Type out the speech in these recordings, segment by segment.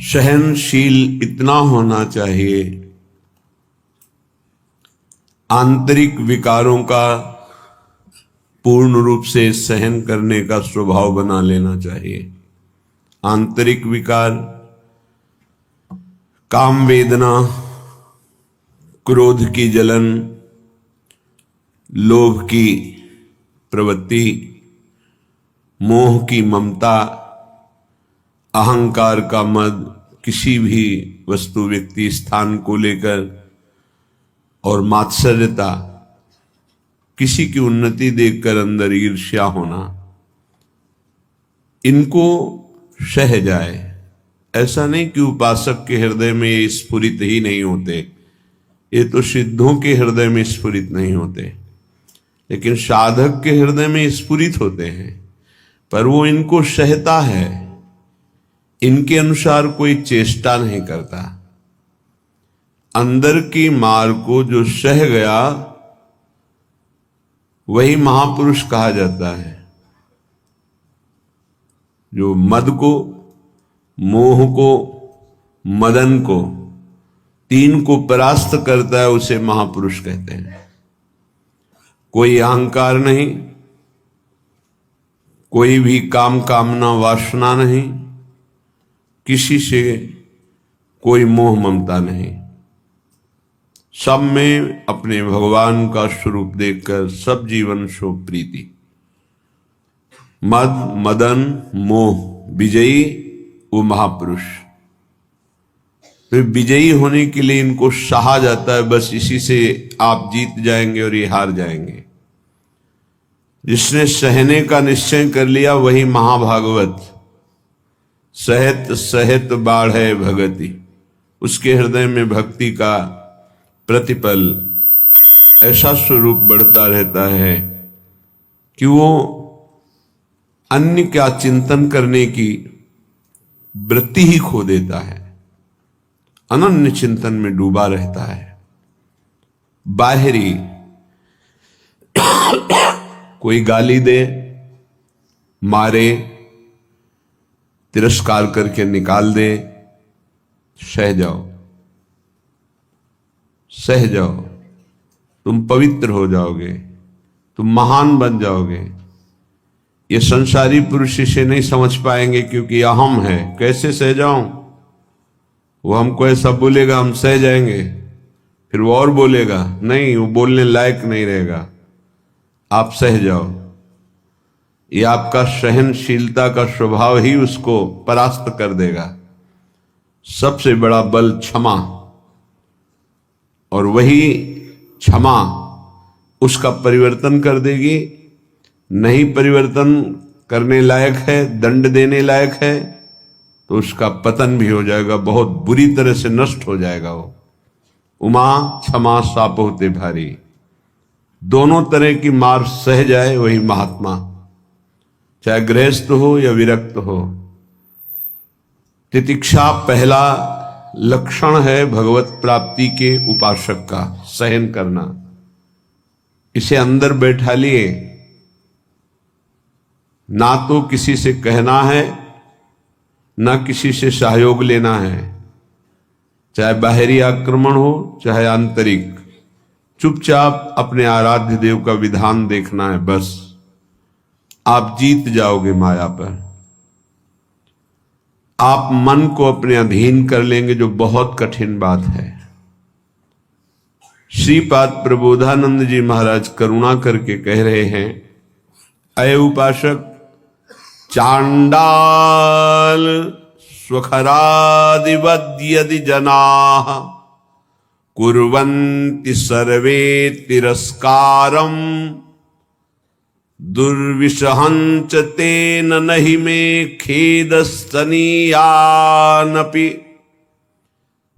सहनशील इतना होना चाहिए, आंतरिक विकारों का पूर्ण रूप से सहन करने का स्वभाव बना लेना चाहिए। आंतरिक विकार, काम वेदना, क्रोध की जलन, लोभ की प्रवृत्ति, मोह की ममता, अहंकार का मद, किसी भी वस्तु व्यक्ति स्थान को लेकर, और मात्सर्यता, किसी की उन्नति देखकर अंदर ईर्ष्या होना, इनको सह जाए। ऐसा नहीं कि उपासक के हृदय में ये स्फुरित ही नहीं होते, ये तो सिद्धों के हृदय में स्फुरित नहीं होते, लेकिन साधक के हृदय में स्फुरित होते हैं। पर वो इनको सहता है, इनके अनुसार कोई चेष्टा नहीं करता। अंदर की मार को जो सह गया वही महापुरुष कहा जाता है। जो मद को, मोह को, मदन को, तीन को परास्त करता है उसे महापुरुष कहते हैं। कोई अहंकार नहीं, कोई भी काम कामना वासना नहीं, किसी से कोई मोह ममता नहीं, सब में अपने भगवान का स्वरूप देखकर सब जीवन शो प्रीति। मद मदन मोह विजयी वो महापुरुष। फिर विजयी होने के लिए इनको सहा जाता है, बस इसी से आप जीत जाएंगे और ये हार जाएंगे। जिसने सहने का निश्चय कर लिया वही महाभागवत। सहत सहत बाढ़े भगति, उसके हृदय में भक्ति का प्रतिपल ऐसा स्वरूप बढ़ता रहता है कि वो अन्य का चिंतन करने की वृत्ति ही खो देता है, अनन्य चिंतन में डूबा रहता है। बाहरी कोई गाली दे, मारे, तिरस्कार करके निकाल दे, सह जाओ, सह जाओ, तुम पवित्र हो जाओगे, तुम महान बन जाओगे। ये संसारी पुरुष इसे नहीं समझ पाएंगे क्योंकि अहम है। कैसे सह जाऊं? वो हमको ऐसा बोलेगा, हम सह जाएंगे, फिर वो और बोलेगा, नहीं वो बोलने लायक नहीं रहेगा, आप सह जाओ। ये आपका सहनशीलता का स्वभाव ही उसको परास्त कर देगा। सबसे बड़ा बल क्षमा, और वही क्षमा उसका परिवर्तन कर देगी। नहीं परिवर्तन करने लायक है, दंड देने लायक है, तो उसका पतन भी हो जाएगा, बहुत बुरी तरह से नष्ट हो जाएगा वो। उमा क्षमा साप होते भारी, दोनों तरह की मार सह जाए वही महात्मा, चाहे गृहस्थ हो या विरक्त हो। तितिक्षा पहला लक्षण है भगवत प्राप्ति के उपासक का, सहन करना। इसे अंदर बैठा लिए, ना तो किसी से कहना है, ना किसी से सहयोग लेना है, चाहे बाहरी आक्रमण हो चाहे आंतरिक। चुपचाप अपने आराध्य देव का विधान देखना है, बस आप जीत जाओगे माया पर। आप मन को अपने अधीन कर लेंगे, जो बहुत कठिन बात है। श्रीपाद प्रबोधानंद जी महाराज करुणा करके कह रहे हैं, अय उपासक, चांडाल स्वखरादिवद यदि जनाः कुर्वन्ति सर्वे तिरस्कारम दुर्विषहंच तेन नहि मे खेदस्तनीयानपि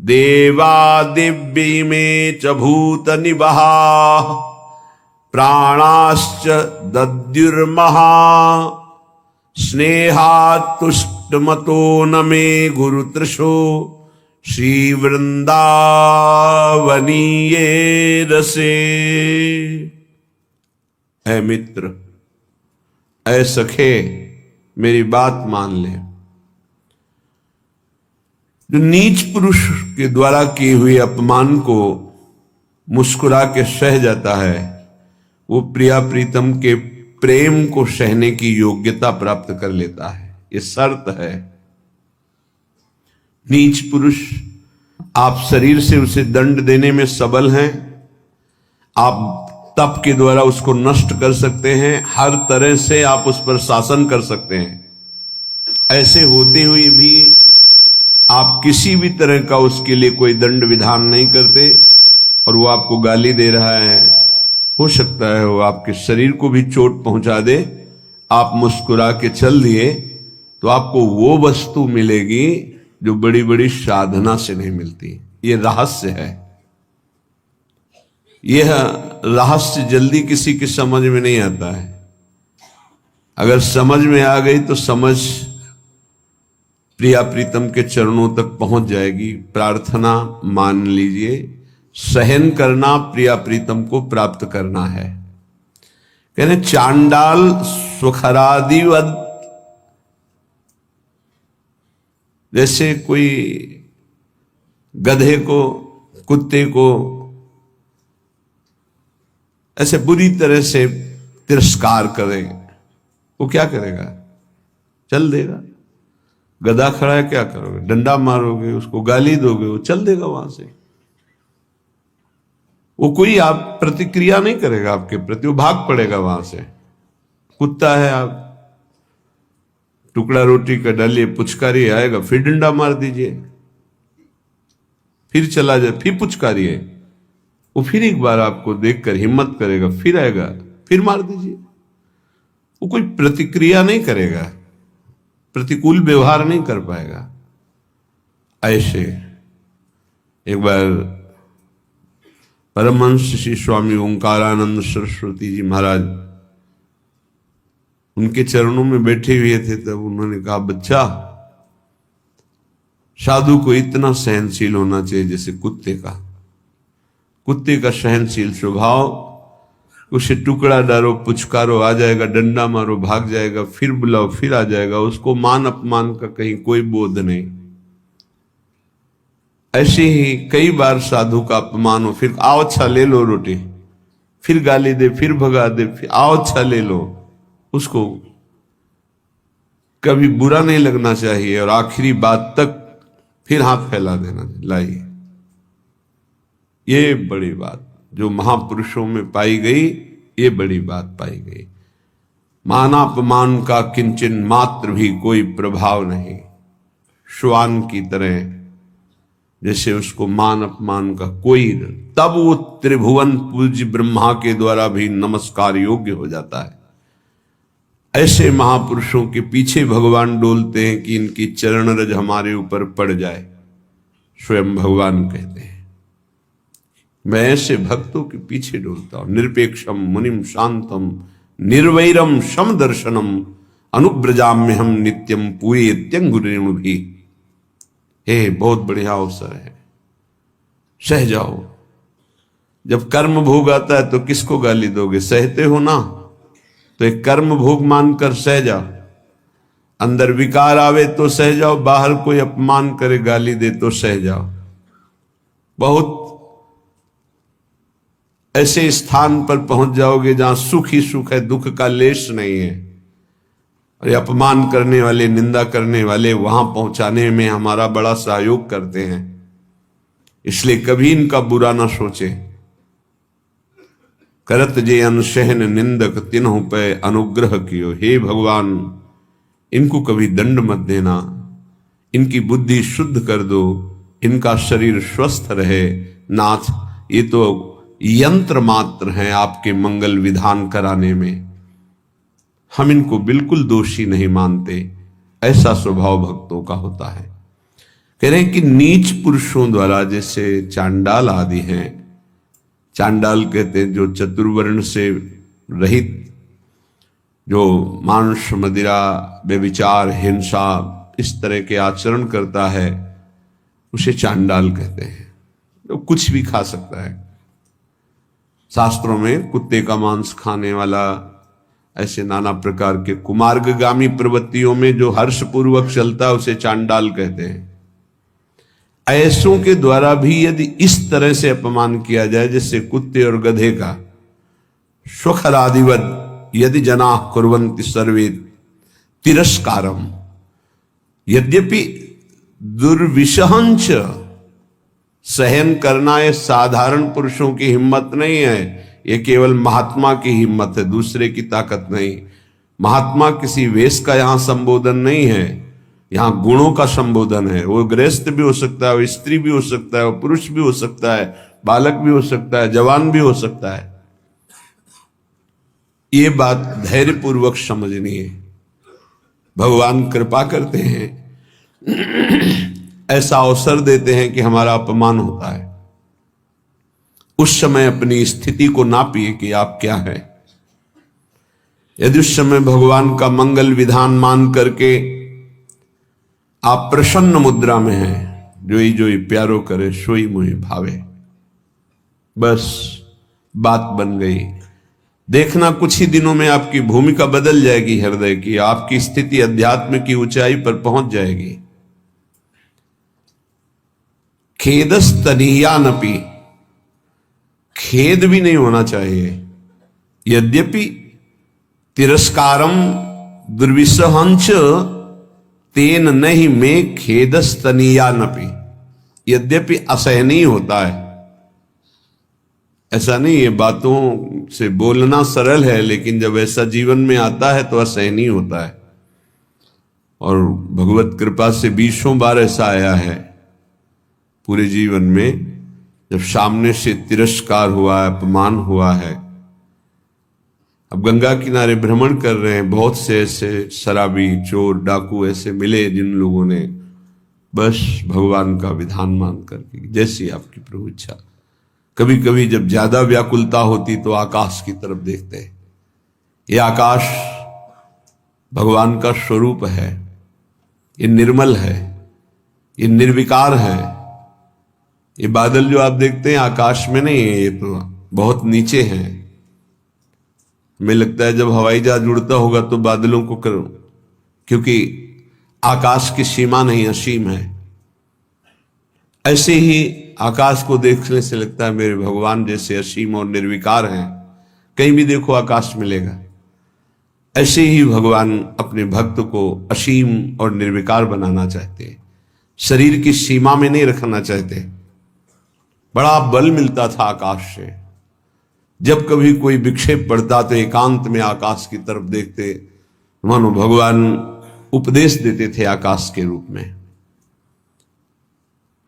देवा दिव्य में च भूत निवहा प्राणाश्च दद्युर्महा स्नेहातुष्टमतो न मे गुरुतृषो श्री वृंदावनीये रसे। ऐ मित्र, ऐ सखे, मेरी बात मान ले। जो नीच पुरुष के द्वारा किए हुए अपमान को मुस्कुरा के सह जाता है, वो प्रिया प्रीतम के प्रेम को सहने की योग्यता प्राप्त कर लेता है। ये शर्त है। नीच पुरुष, आप शरीर से उसे दंड देने में सबल हैं, आप तप के द्वारा उसको नष्ट कर सकते हैं, हर तरह से आप उस पर शासन कर सकते हैं। ऐसे होते हुए भी आप किसी भी तरह का उसके लिए कोई दंड विधान नहीं करते और वो आपको गाली दे रहा है। हो सकता है वो आपके शरीर को भी चोट पहुंचा दे, आप मुस्कुरा के चल दिए तो आपको वो वस्तु मिलेगी जो बड़ी बड़ी साधना से नहीं मिलती। ये रहस्य है। यह रहस्य जल्दी किसी की समझ में नहीं आता है। अगर समझ में आ गई तो समझ प्रिया प्रीतम के चरणों तक पहुंच जाएगी। प्रार्थना मान लीजिए, सहन करना प्रिया प्रीतम को प्राप्त करना है। कहने चांडाल सुखरादिवद, जैसे कोई गधे को, कुत्ते को ऐसे बुरी तरह से तिरस्कार करे, वो क्या करेगा? चल देगा। गधा खड़ा है, क्या करोगे? डंडा मारोगे, उसको गाली दोगे, वो चल देगा वहां से। वो कोई आप प्रतिक्रिया नहीं करेगा आपके प्रति, वो भाग पड़ेगा वहां से। कुत्ता है, आप टुकड़ा रोटी का डालिए, पुचकारी आएगा, फिर डंडा मार दीजिए, फिर चला जाए, फिर पुचकारिए, वो फिर एक बार आपको देखकर हिम्मत करेगा, फिर आएगा, फिर मार दीजिए। वो कोई प्रतिक्रिया नहीं करेगा, प्रतिकूल व्यवहार नहीं कर पाएगा। ऐसे एक बार परमहंस श्री स्वामी ओंकारानंद सरस्वती जी महाराज उनके चरणों में बैठे हुए थे, तब उन्होंने कहा, बच्चा, साधु को इतना सहनशील होना चाहिए जैसे कुत्ते का। कुत्ते का सहनशील स्वभाव, उसे टुकड़ा डालो, पुचकारो, आ जाएगा, डंडा मारो, भाग जाएगा, फिर बुलाओ, फिर आ जाएगा, उसको मान अपमान का कहीं कोई बोध नहीं। ऐसे ही कई बार साधु का अपमान हो, फिर आओ अच्छा ले लो रोटी, फिर गाली दे, फिर भगा दे, फिर आओ अच्छा ले लो। उसको कभी बुरा नहीं लगना चाहिए और आखिरी बात तक फिर हाथ फैला देना। लाइए, ये बड़ी बात जो महापुरुषों में पाई गई, ये बड़ी बात पाई गई। मानापमान का किंचन मात्र भी कोई प्रभाव नहीं। श्वान की तरह जैसे उसको मान अपमान का कोई, तब वो त्रिभुवन पूज्य ब्रह्मा के द्वारा भी नमस्कार योग्य हो जाता है। ऐसे महापुरुषों के पीछे भगवान डोलते हैं कि इनकी चरण रज हमारे ऊपर पड़ जाए। स्वयं भगवान कहते हैं, मैं ऐसे भक्तों के पीछे डोलता हूं। निरपेक्षम मुनिम शांतम निर्वैरम शम दर्शनम अनुब्रजाम्य हम नित्यम पूये त्यंगुरेणु भी। हे, बहुत बढ़िया अवसर है, सह जाओ। जब कर्म भोग आता है तो किसको गाली दोगे? सहते हो ना, तो एक कर्म भोग मानकर सह जाओ। अंदर विकार आवे तो सह जाओ, बाहर कोई अपमान करे, गाली दे तो सह जाओ। बहुत ऐसे स्थान पर पहुंच जाओगे जहां सुख ही सुख है, दुख का लेश नहीं है। और ये अपमान करने वाले, निंदा करने वाले वहां पहुंचाने में हमारा बड़ा सहयोग करते हैं। इसलिए कभी इनका बुरा ना सोचे। करत जे अनशहन निंदक तिन्हु पे अनुग्रह कियो। हे भगवान, इनको कभी दंड मत देना, इनकी बुद्धि शुद्ध कर दो, इनका शरीर स्वस्थ रहे। नाथ, ये तो यंत्र मात्र हैं आपके मंगल विधान कराने में, हम इनको बिल्कुल दोषी नहीं मानते। ऐसा स्वभाव भक्तों का होता है। कह रहे हैं कि नीच पुरुषों द्वारा, जैसे चांडाल आदि हैं, चांडाल कहते हैं जो चतुर्वर्ण से रहित, जो मांस मदिरा व्यभिचार हिंसा इस तरह के आचरण करता है, उसे चांडाल कहते हैं। तो कुछ भी खा सकता है। शास्त्रों में कुत्ते का मांस खाने वाला, ऐसे नाना प्रकार के कुमार्गगामी प्रवृत्तियों में जो हर्षपूर्वक चलता है उसे चांडाल कहते हैं। ऐसों के द्वारा भी यदि इस तरह से अपमान किया जाए जैसे कुत्ते और गधे का, स्वखरादिवद यदि जना कुर्वन्ति सर्वे तिरस्कारम, यद्यपि दुर्विशहंच, सहन करना ये साधारण पुरुषों की हिम्मत नहीं है, ये केवल महात्मा की हिम्मत है, दूसरे की ताकत नहीं। महात्मा किसी वेश का यहां संबोधन नहीं है, यहां गुणों का संबोधन है। वो गृहस्थ भी हो सकता है, वो स्त्री भी हो सकता है, वो पुरुष भी हो सकता है, बालक भी हो सकता है, जवान भी हो सकता है। ये बात धैर्यपूर्वक समझनी है। भगवान कृपा करते हैं, ऐसा अवसर देते हैं कि हमारा अपमान होता है। उस समय अपनी स्थिति को नापिए कि आप क्या है। यदि उस समय भगवान का मंगल विधान मान करके आप प्रसन्न मुद्रा में हैं, जोई जोई प्यारो करे सोई मुहि भावे, बस बात बन गई। देखना कुछ ही दिनों में आपकी भूमिका बदल जाएगी हृदय की, आपकी स्थिति अध्यात्म की ऊंचाई पर पहुंच जाएगी। खेदस्तनीयानपि, खेद भी नहीं होना चाहिए। यद्यपि तिरस्कारम दुर्विसहंच तेन नहीं में खेदस्तनीयानपि, यद्यपि असहनीय होता है। ऐसा नहीं है, बातों से बोलना सरल है, लेकिन जब ऐसा जीवन में आता है तो असहनीय होता है। और भगवत कृपा से 20 बार ऐसा आया है पूरे जीवन में, जब सामने से तिरस्कार हुआ है, अपमान हुआ है। अब गंगा किनारे भ्रमण कर रहे हैं, बहुत से ऐसे शराबी, चोर, डाकू ऐसे मिले जिन लोगों ने बस भगवान का विधान मान करके, जैसी आपकी प्रभु इच्छा। कभी कभी जब ज्यादा व्याकुलता होती तो आकाश की तरफ देखते हैं। ये आकाश भगवान का स्वरूप है, ये निर्मल है, ये निर्विकार है। ये बादल जो आप देखते हैं आकाश में नहीं है, ये तो बहुत नीचे हैं। हमें लगता है जब हवाई जहाज उड़ता होगा तो बादलों को करो, क्योंकि आकाश की सीमा नहीं, असीम है। ऐसे ही आकाश को देखने से लगता है मेरे भगवान जैसे असीम और निर्विकार हैं, कहीं भी देखो आकाश मिलेगा। ऐसे ही भगवान अपने भक्त को असीम और निर्विकार बनाना चाहते हैं, शरीर की सीमा में नहीं रखना चाहते। बड़ा बल मिलता था आकाश से, जब कभी कोई विक्षेप पड़ता तो एकांत में आकाश की तरफ देखते, मानो भगवान उपदेश देते थे आकाश के रूप में।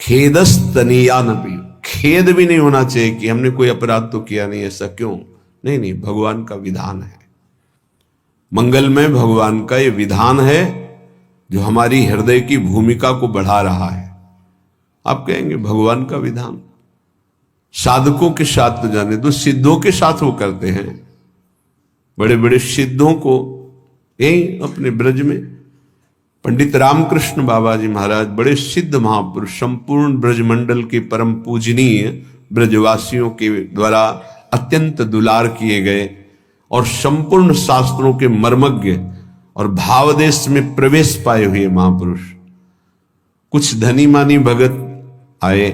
खेदस्तनीयानपि, खेद भी नहीं होना चाहिए कि हमने कोई अपराध तो किया नहीं, ऐसा क्यों? नहीं नहीं, भगवान का विधान है, मंगलमय भगवान का ये विधान है जो हमारी हृदय की भूमिका को बढ़ा रहा है। आप कहेंगे भगवान का विधान साधकों के साथ तो जाने दो, सिद्धों के साथ वो करते हैं। बड़े बड़े सिद्धों को यही अपने ब्रज में पंडित रामकृष्ण बाबा जी महाराज, बड़े सिद्ध महापुरुष, संपूर्ण ब्रजमंडल के परम पूजनीय, ब्रजवासियों के द्वारा अत्यंत दुलार किए गए और संपूर्ण शास्त्रों के मर्मज्ञ और भावदेश में प्रवेश पाए हुए महापुरुष। कुछ धनी मानी भगत आए,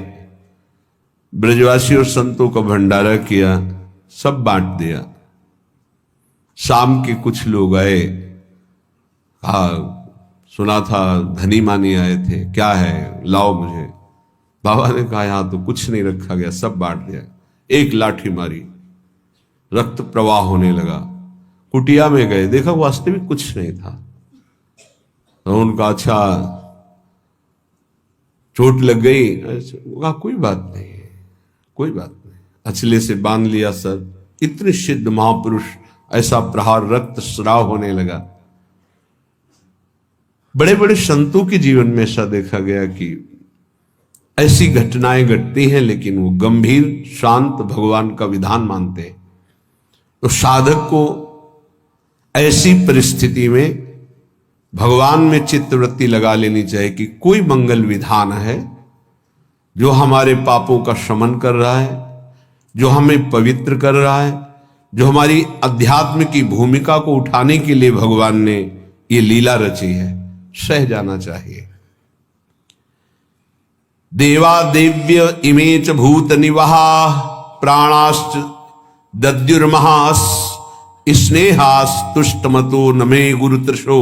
ब्रजवासी और संतों का भंडारा किया, सब बांट दिया। शाम के कुछ लोग आए, कहा सुना था धनी मानी आए थे, क्या है लाओ मुझे। बाबा ने कहा यहां तो कुछ नहीं रखा गया, सब बांट दिया। एक लाठी मारी, रक्त प्रवाह होने लगा। कुटिया में गए, देखा वास्तविक कुछ नहीं था। तो उनका अच्छा चोट लग गई, कहा कोई बात नहीं, कोई बात नहीं। अचले से बांध लिया सर। इतने सिद्ध महापुरुष, ऐसा प्रहार, रक्त स्राव होने लगा। बड़े बड़े संतों के जीवन में ऐसा देखा गया कि ऐसी घटनाएं घटती हैं, लेकिन वो गंभीर शांत भगवान का विधान मानते हैं। तो साधक को ऐसी परिस्थिति में भगवान में चित्तवृत्ति लगा लेनी चाहिए कि कोई मंगल विधान है जो हमारे पापों का शमन कर रहा है, जो हमें पवित्र कर रहा है, जो हमारी अध्यात्म की भूमिका को उठाने के लिए भगवान ने ये लीला रची है, सह जाना चाहिए। देवा देव्य इमे च भूत निवहा प्राणाश्च दद्युर्महास स्नेहास तुष्टमतो नमे गुरुतृषो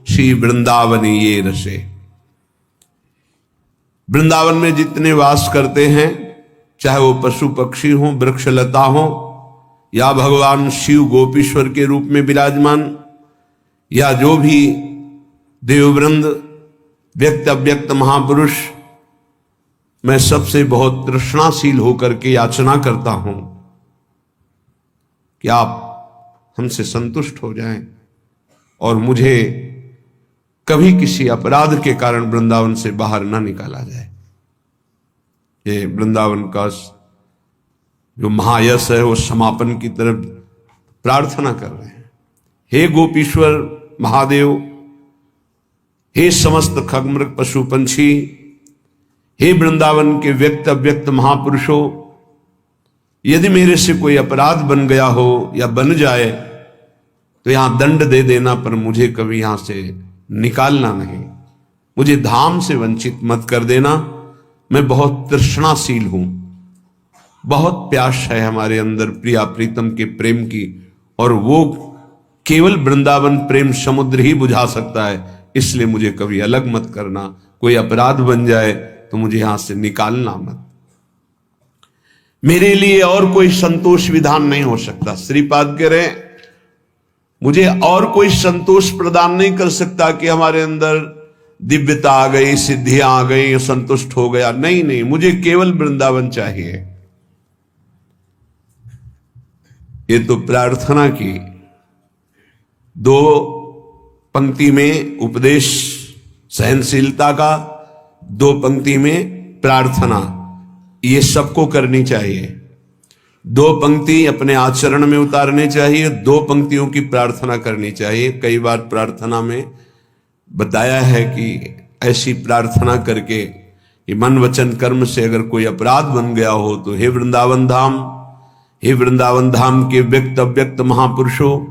श्री वृंदावनी ये रसे। वृंदावन में जितने वास करते हैं, चाहे वो पशु पक्षी हो, वृक्षलता हो, या भगवान शिव गोपीश्वर के रूप में विराजमान, या जो भी देववृंद, व्यक्त अव्यक्त महापुरुष, मैं सबसे बहुत तृष्णाशील होकर के याचना करता हूं कि आप हमसे संतुष्ट हो जाएं और मुझे कभी किसी अपराध के कारण वृंदावन से बाहर ना निकाला जाए। ये वृंदावन का जो महायश है वो समापन की तरफ प्रार्थना कर रहे हैं। हे गोपीश्वर महादेव, हे समस्त खगमृग पशु पंछी, हे वृंदावन के व्यक्त अव्यक्त महापुरुषों, यदि मेरे से कोई अपराध बन गया हो या बन जाए तो यहां दंड दे देना, पर मुझे कभी यहां से निकालना नहीं, मुझे धाम से वंचित मत कर देना। मैं बहुत तृष्णाशील हूं, बहुत प्यास है हमारे अंदर प्रिया प्रीतम के प्रेम की, और वो केवल वृंदावन प्रेम समुद्र ही बुझा सकता है। इसलिए मुझे कभी अलग मत करना, कोई अपराध बन जाए तो मुझे यहां से निकालना मत। मेरे लिए और कोई संतोष विधान नहीं हो सकता। श्रीपाद कह रहे हैं मुझे और कोई संतोष प्रदान नहीं कर सकता कि हमारे अंदर दिव्यता आ गई, सिद्धियां आ गई, संतुष्ट हो गया। नहीं नहीं, मुझे केवल वृंदावन चाहिए। ये तो प्रार्थना की, दो पंक्ति में उपदेश सहनशीलता का, दो पंक्ति में प्रार्थना, ये सबको करनी चाहिए। दो पंक्ति अपने आचरण में उतारने चाहिए, दो पंक्तियों की प्रार्थना करनी चाहिए। कई बार प्रार्थना में बताया है कि ऐसी प्रार्थना करके कि मन वचन कर्म से अगर कोई अपराध बन गया हो तो हे वृंदावन धाम, हे वृंदावन धाम के व्यक्त अव्यक्त महापुरुषों,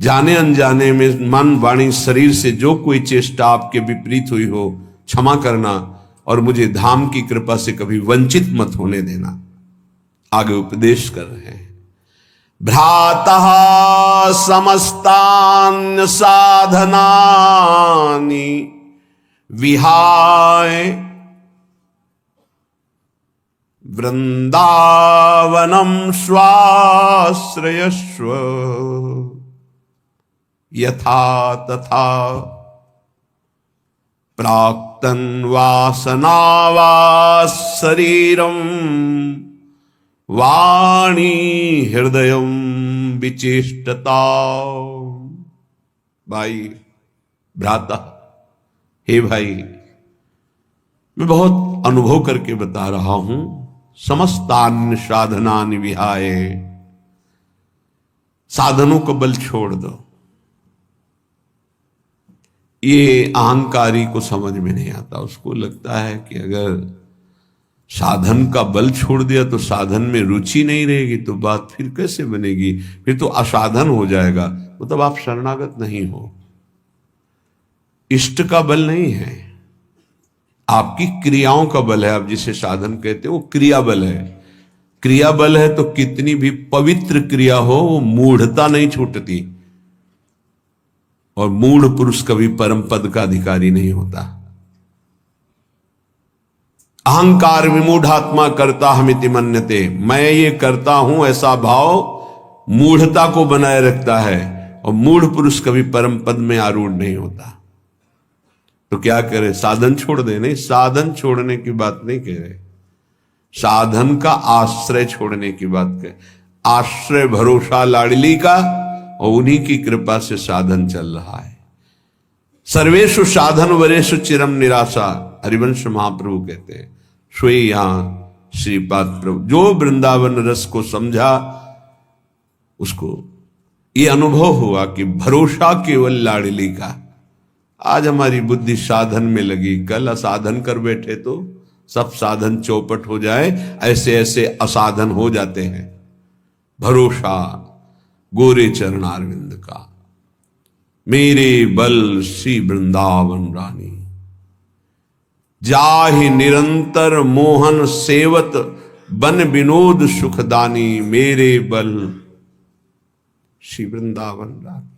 जाने अनजाने में मन वाणी शरीर से जो कोई चेष्टा आपके विपरीत हुई हो क्षमा करना, और मुझे धाम की कृपा से कभी वंचित मत होने देना। आगे उपदेश कर रहे हैं। भ्रातः समस्तान् साधनानि विहाय वृंदावनम स्वाश्रयस्व यथा तथा प्राक्तन वासनावास शरीरम वाणी हृदयम विचेष्टता। भाई भ्राता, हे भाई, मैं बहुत अनुभव करके बता रहा हूं। समस्तान्य साधनानि विहाय, साधनों को बल छोड़ दो। ये अहंकारी को समझ में नहीं आता। उसको लगता है कि अगर साधन का बल छोड़ दिया तो साधन में रुचि नहीं रहेगी, तो बात फिर कैसे बनेगी, फिर तो असाधन हो जाएगा, मतलब आप शरणागत नहीं हो। इष्ट का बल नहीं है, आपकी क्रियाओं का बल है। आप जिसे साधन कहते हो वो क्रिया बल है। क्रिया बल है तो कितनी भी पवित्र क्रिया हो वो मूढ़ता नहीं छूटती, और मूढ़ पुरुष कभी परम पद का अधिकारी नहीं होता। अहंकार विमूढ़ात्मा करता हमिति मन्यते, मैं ये करता हूं ऐसा भाव मूढ़ता को बनाए रखता है, और मूढ़ पुरुष कभी परम पद में आरूढ़ नहीं होता। तो क्या करे, साधन छोड़ दे? नहीं, साधन छोड़ने की बात नहीं कह रहे, साधन का आश्रय छोड़ने की बात कह। आश्रय भरोसा लाडली का, और उन्हीं की कृपा से साधन चल रहा है। सर्वेषु साधन वरेषु चिरम निराशा, हरिवंश महाप्रभु कहते हैं। सोई यहां श्रीपाद प्रभु जो वृंदावन रस को समझा, उसको ये अनुभव हुआ कि भरोसा केवल लाडली का। आज हमारी बुद्धि साधन में लगी, कल असाधन कर बैठे तो सब साधन चौपट हो जाए, ऐसे ऐसे असाधन हो जाते हैं। भरोसा गोरे चरणारविंद का, मेरे बल श्री वृंदावन रानी। जाहि निरंतर मोहन सेवत बन विनोद सुखदानी मेरे बल। श्री वृंदावन राम।